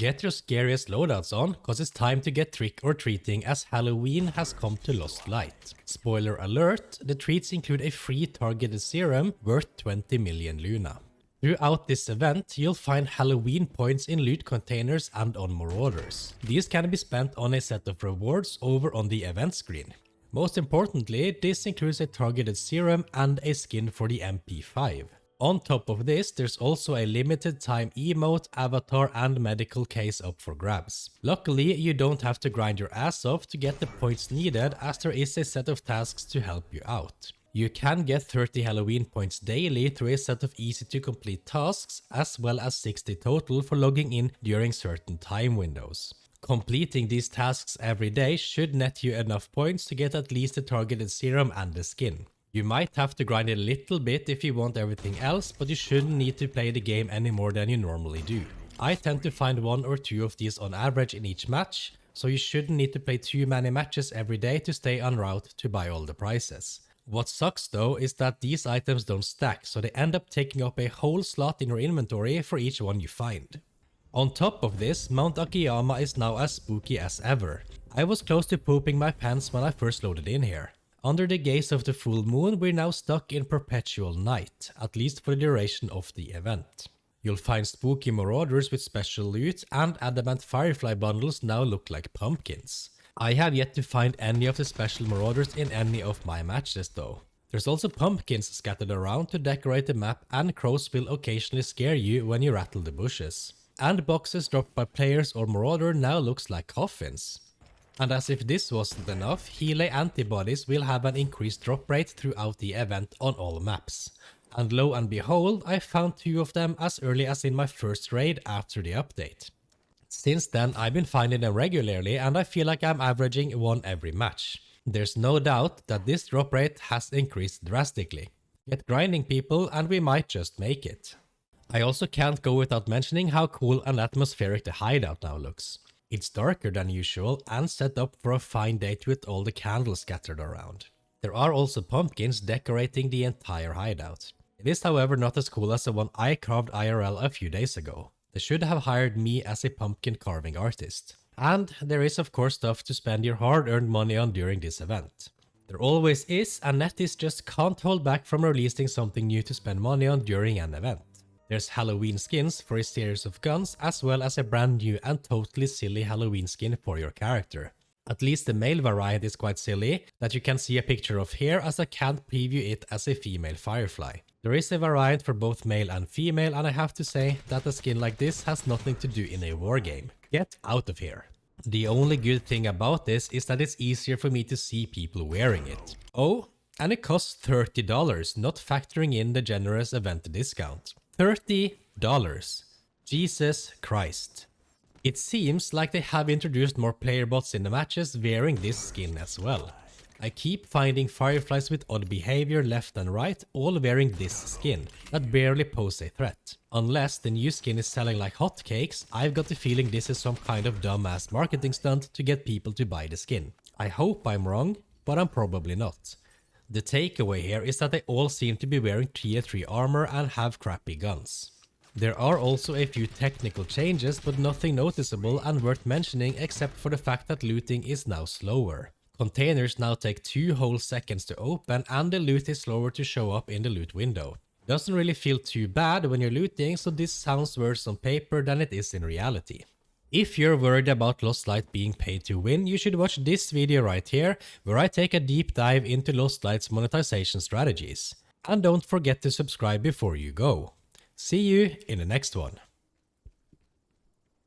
Get your scariest loadouts on, cause it's time to get trick or treating as Halloween has come to Lost Light. Spoiler alert, the treats include a free targeted serum worth 20 million Luna. Throughout this event, you'll find Halloween points in loot containers and on Marauders. These can be spent on a set of rewards over on the event screen. Most importantly, this includes a targeted serum and a skin for the MP5. On top of this, there's also a limited time emote, avatar and medical case up for grabs. Luckily, you don't have to grind your ass off to get the points needed, as there is a set of tasks to help you out. You can get 30 Halloween points daily through a set of easy to complete tasks, as well as 60 total for logging in during certain time windows. Completing these tasks every day should net you enough points to get at least the targeted serum and the skin. You might have to grind a little bit if you want everything else, but you shouldn't need to play the game any more than you normally do. I tend to find 1 or 2 of these on average in each match, so you shouldn't need to play too many matches every day to stay en route to buy all the prizes. What sucks though is that these items don't stack, so they end up taking up a whole slot in your inventory for each one you find. On top of this, Mount Akiyama is now as spooky as ever. I was close to pooping my pants when I first loaded in here. Under the gaze of the full moon, we're now stuck in perpetual night, at least for the duration of the event. You'll find spooky marauders with special loot, and adamant firefly bundles now look like pumpkins. I have yet to find any of the special marauders in any of my matches though. There's also pumpkins scattered around to decorate the map, and crows will occasionally scare you when you rattle the bushes. And boxes dropped by players or marauder now looks like coffins. And as if this wasn't enough, HeLa Antibodies will have an increased drop rate throughout the event on all maps. And lo and behold, I found 2 of them as early as in my first raid after the update. Since then, I've been finding them regularly, and I feel like I'm averaging 1 every match. There's no doubt that this drop rate has increased drastically. Get grinding people and we might just make it. I also can't go without mentioning how cool and atmospheric the hideout now looks. It's darker than usual and set up for a fine date with all the candles scattered around. There are also pumpkins decorating the entire hideout. It is however not as cool as the one I carved IRL a few days ago. They should have hired me as a pumpkin carving artist. And there is of course stuff to spend your hard-earned money on during this event. There always is, and NetEase just can't hold back from releasing something new to spend money on during an event. There's Halloween skins for a series of guns, as well as a brand new and totally silly Halloween skin for your character. At least the male variant is quite silly, that you can see a picture of here, as I can't preview it as a female firefly. There is a variant for both male and female, and I have to say that a skin like this has nothing to do in a wargame. Get out of here. The only good thing about this is that it's easier for me to see people wearing it. Oh, and it costs $30, not factoring in the generous event discount. $30. Jesus Christ. It seems like they have introduced more player bots in the matches wearing this skin as well. I keep finding fireflies with odd behavior left and right, all wearing this skin that barely pose a threat. Unless the new skin is selling like hotcakes, I've got the feeling this is some kind of dumbass marketing stunt to get people to buy the skin. I hope I'm wrong, but I'm probably not. The takeaway here is that they all seem to be wearing tier 3 armor and have crappy guns. There are also a few technical changes, but nothing noticeable and worth mentioning except for the fact that looting is now slower. Containers now take 2 whole seconds to open, and the loot is slower to show up in the loot window. Doesn't really feel too bad when you're looting, so this sounds worse on paper than it is in reality. If you're worried about Lost Light being paid to win, you should watch this video right here, where I take a deep dive into Lost Light's monetization strategies. And don't forget to subscribe before you go. See you in the next one.